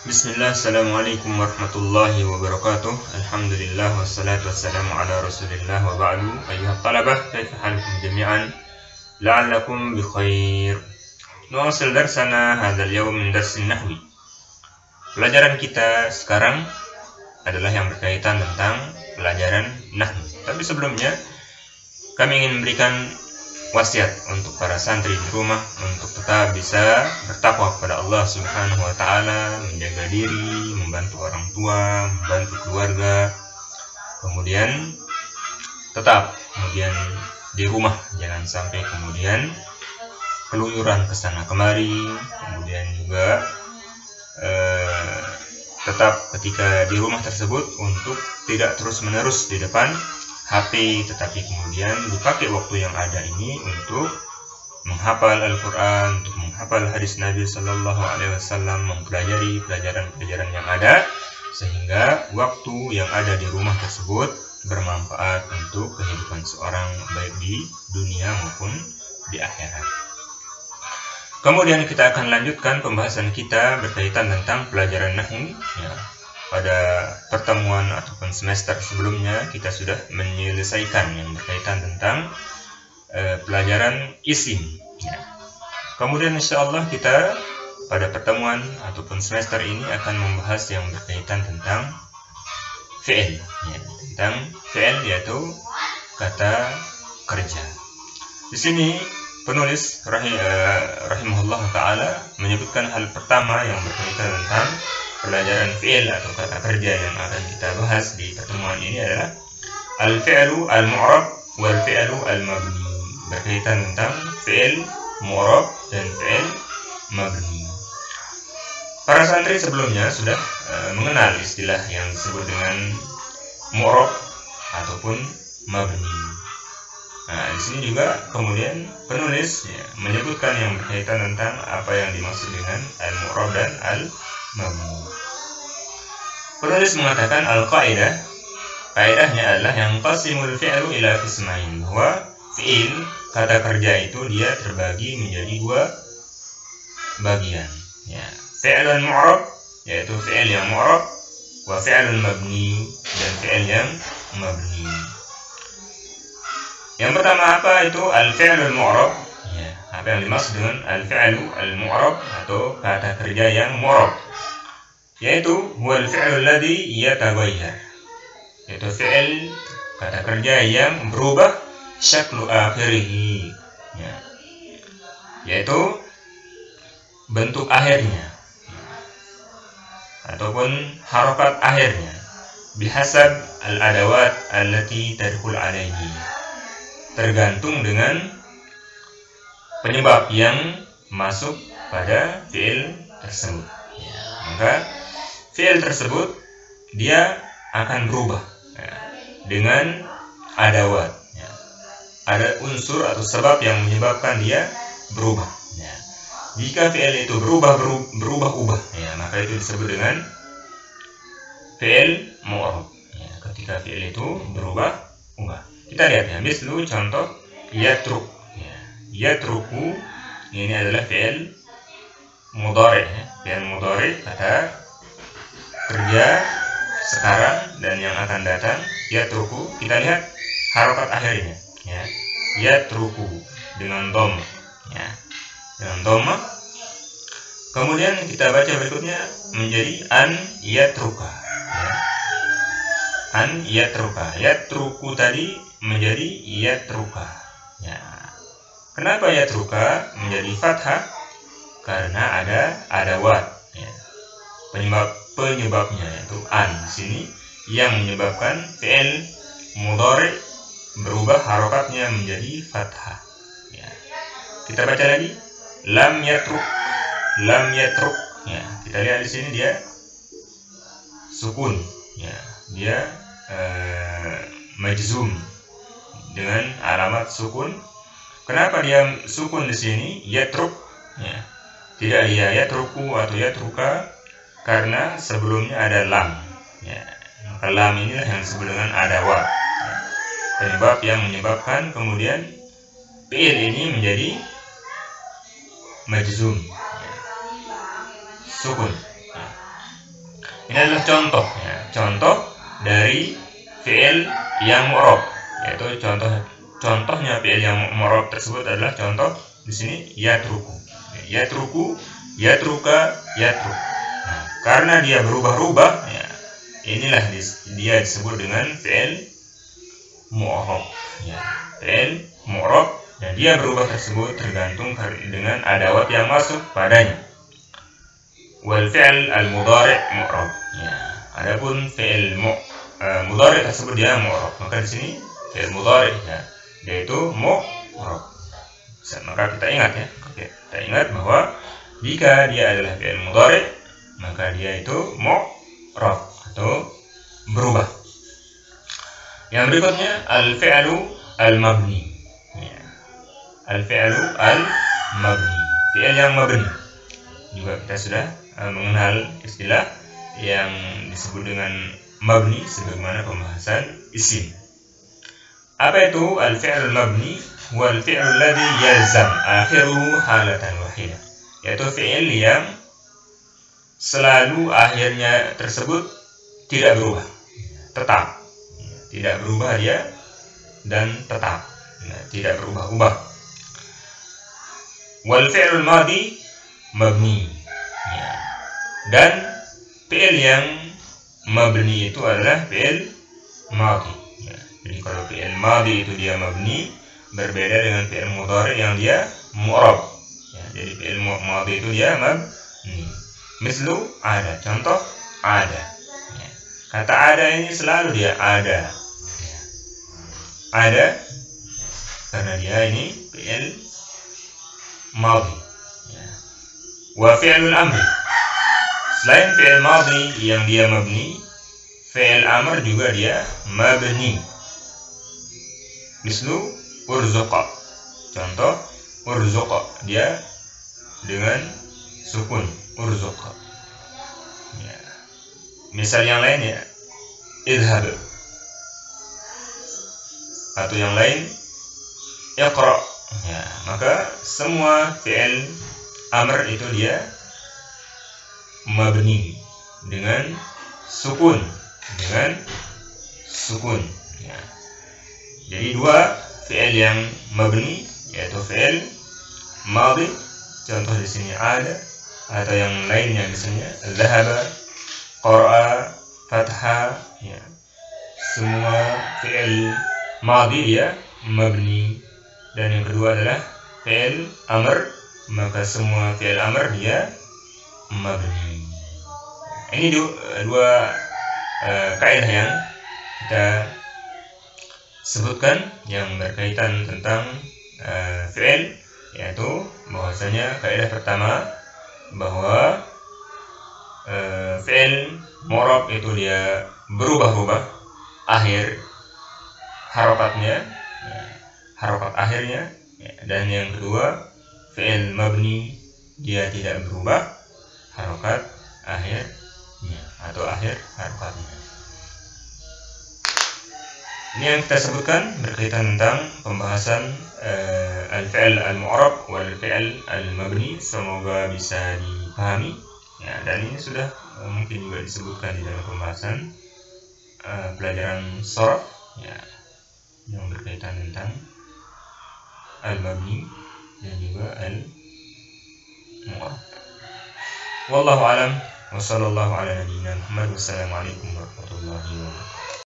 Bismillah, assalamualaikum warahmatullahi wabarakatuh. Alhamdulillah, wassalatu wassalamu ala rasulillah wa ba'du. Ayuhat talabah, kaifa halukum jami'an? La'allakum bi khair. Nuwasil darsana hadzal yawm min darsin nahwi. Pelajaran kita sekarang adalah yang berkaitan tentang pelajaran nahwu. Tapi sebelumnya kami ingin memberikan wasiat untuk para santri di rumah untuk tetap bisa bertakwa kepada Allah Subhanahu wa taala, menjaga diri, membantu orang tua, membantu keluarga. Kemudian di rumah jangan sampai kemudian keluyuran ke sana kemari. Kemudian juga tetap ketika di rumah tersebut untuk tidak terus-menerus di depan HP, tetapi kemudian dipakai waktu yang ada ini untuk menghafal Al-Quran, untuk menghafal hadis Nabi Sallallahu Alaihi Wasallam, mempelajari pelajaran-pelajaran yang ada, sehingga waktu yang ada di rumah tersebut bermanfaat untuk kehidupan seorang baik di dunia maupun di akhirat. Kemudian kita akan lanjutkan pembahasan kita berkaitan tentang pelajaran nahwu. Pada pertemuan ataupun semester sebelumnya kita sudah menyelesaikan yang berkaitan tentang pelajaran isim. Kemudian insyaallah kita pada pertemuan ataupun semester ini akan membahas yang berkaitan tentang fi'il. Tentang fi'il yaitu kata kerja. Di sini penulis rahimahullah taala menyebutkan hal pertama yang berkaitan tentang pelajaran fi'il atau kata kerja yang akan kita bahas di pertemuan ini adalah al-fi'lu al-mu'rab wal fi'lu al-mabni, berkaitan tentang fi'il mu'rab dan fi'il mabni. Para santri sebelumnya sudah mengenal istilah yang disebut dengan mu'rab ataupun mabni. Di sini juga kemudian penulis menyebutkan yang berkaitan tentang apa yang dimaksud dengan al-mu'rab dan al-mabni. Penulis mengatakan kaidahnya adalah yang qasimul fi'lu ila qismain, bahwa fi'il kata kerja itu dia terbagi menjadi dua bagian. Fi'lun mu'rab yaitu fi'il yang mu'rab, wa fi'lun mabni dan fi'il yang mabni. Yang pertama apa itu al-fi'lul mu'rab? Apa yang dimaksud dengan al-fi'lu al-mu'rab atau kata kerja yang mu'rab? Yaitu huwal fi'lul ladzi yataghayyar, yaitu fi'il kata kerja yang berubah syaklu akhirih, yaitu bentuk akhirnya ataupun harokat akhirnya bihasab al-adawat allati tadkhul alaihi, tergantung dengan penyebab yang masuk pada fi'il tersebut. Maka fi'il tersebut dia akan berubah dengan adawat. Ada unsur atau sebab yang menyebabkan dia berubah. Jika fi'il itu berubah-ubah, maka itu disebut dengan fi'il mu'rab. Ketika fi'il itu berubah-ubah. Kita lihat mislu contoh yatruk. Yatruku ini adalah fi'il mudhari. Fi'il mudhari kata kerja sekarang dan yang akan datang. Yatruku, kita lihat harokat akhirnya, yatruku dengan dhamma, dengan dhamma. Kemudian kita baca berikutnya menjadi an yatruka, an yatruka. Yatruku tadi menjadi yatruka. Kenapa yatruka menjadi fathah? Karena ada adawat, penyebabnya yaitu an di sini yang menyebabkan fi'il mudhari berubah harokatnya menjadi fathah. Kita baca lagi lam yatruk, lam yatruk. Kita lihat di sini dia sukun, dia majzum dengan alamat sukun. Kenapa dia sukun di sini? Yatruk, tidak dia yatruku atau yatruka, karena sebelumnya ada lam. Maka lam inilah yang disebut dengan adawat, penyebab yang menyebabkan kemudian fi'il ini menjadi majzum, sukun. Ini adalah contoh, ya. Contoh dari fi'il yang mu'rab, yaitu contohnya fi'il yang mu'rab tersebut adalah contoh di sini yatruku, yatruka, yatruk. Nah, karena dia berubah-ubah, ya, inilah dia disebut dengan fi'il mu'rab, ya. Fi'il mu'rab, dan dia berubah tersebut tergantung dengan adawat yang masuk padanya. Wal fi'il al mudhari' mu'rab, ya. Adapun fi'il mudhari' tersebut dia mu'rab, maka di sini fi'il mudhari', ya, yaitu mu'rab. Maka kita ingat, ya, kita ingat bahwa jika dia adalah fi'il mudhari', maka dia itu mu'rab atau berubah. Yang berikutnya al-fi'lu al-mabni, ya. Al-fi'lu al-mabni, fi'il yang mabni. Juga kita sudah mengenal istilah yang disebut dengan mabni sebagaimana pembahasan isim. Apa itu al-fi'l mabni? Wal fi'l alladhi yalzam akhiruhu halatan wahidah, yaitu fi'il yang selalu akhirnya tersebut tidak berubah, tetap, tidak berubah dia dan tetap, tidak berubah-ubah. Wal fi'l madi mabni, ya. Dan fi'il yang mabni itu adalah fi'il madi, ya. Jadi kalau fi'il madi itu dia mabni, berbeda dengan fi'il mudhari yang dia mu'rab, ya. Jadi fi'il madi itu dia mabni. Mislu ada, contoh ada, ya. Kata ada ini selalu dia ada, ya. Ada karena dia ini fi'il madi, ya. Wa fi'lul amri, selain fi'il madi yang dia mabni, fi'il amr juga dia mabni. Mislu urzuqa, contoh urzuqa, dia dengan sukun urzuqa, ya. Misal yang lain, ya, idhab, atau yang lain iqra, ya. Maka semua fi'il amr itu dia mabni dengan sukun, ya. Jadi dua fi'il yang mabni, yaitu fi'il madi, contoh di sini ada, atau yang lainnya misalnya dhahaba, qara'a, fatha, ya. Semua fi'il madi dia mabni. Dan yang kedua adalah fi'il amr, maka semua fi'il amr dia mabni. Ini dua kaidah yang kita sebutkan yang berkaitan tentang fi'il, yaitu bahwasanya kaidah pertama bahwa fi'il mu'rab itu dia berubah-ubah akhir harokatnya, ya, harokat akhirnya, ya. Dan yang kedua fi'il mabni dia tidak berubah harokat akhirnya atau akhir harokatnya. Ini yang kita sebutkan berkaitan tentang pembahasan al-fi'l al-mu'rab wal fi'l al-mabni. Semoga bisa dipahami, ya. Dan ini sudah mungkin juga disebutkan di dalam pembahasan pelajaran sharaf, ya, yang berkaitan tentang al-mabni dan juga al-mu'rab. Wallahu a'lam wa sallallahu ala nabiyyina Muhammad. Wassalamualaikum warahmatullahi wabarakatuh.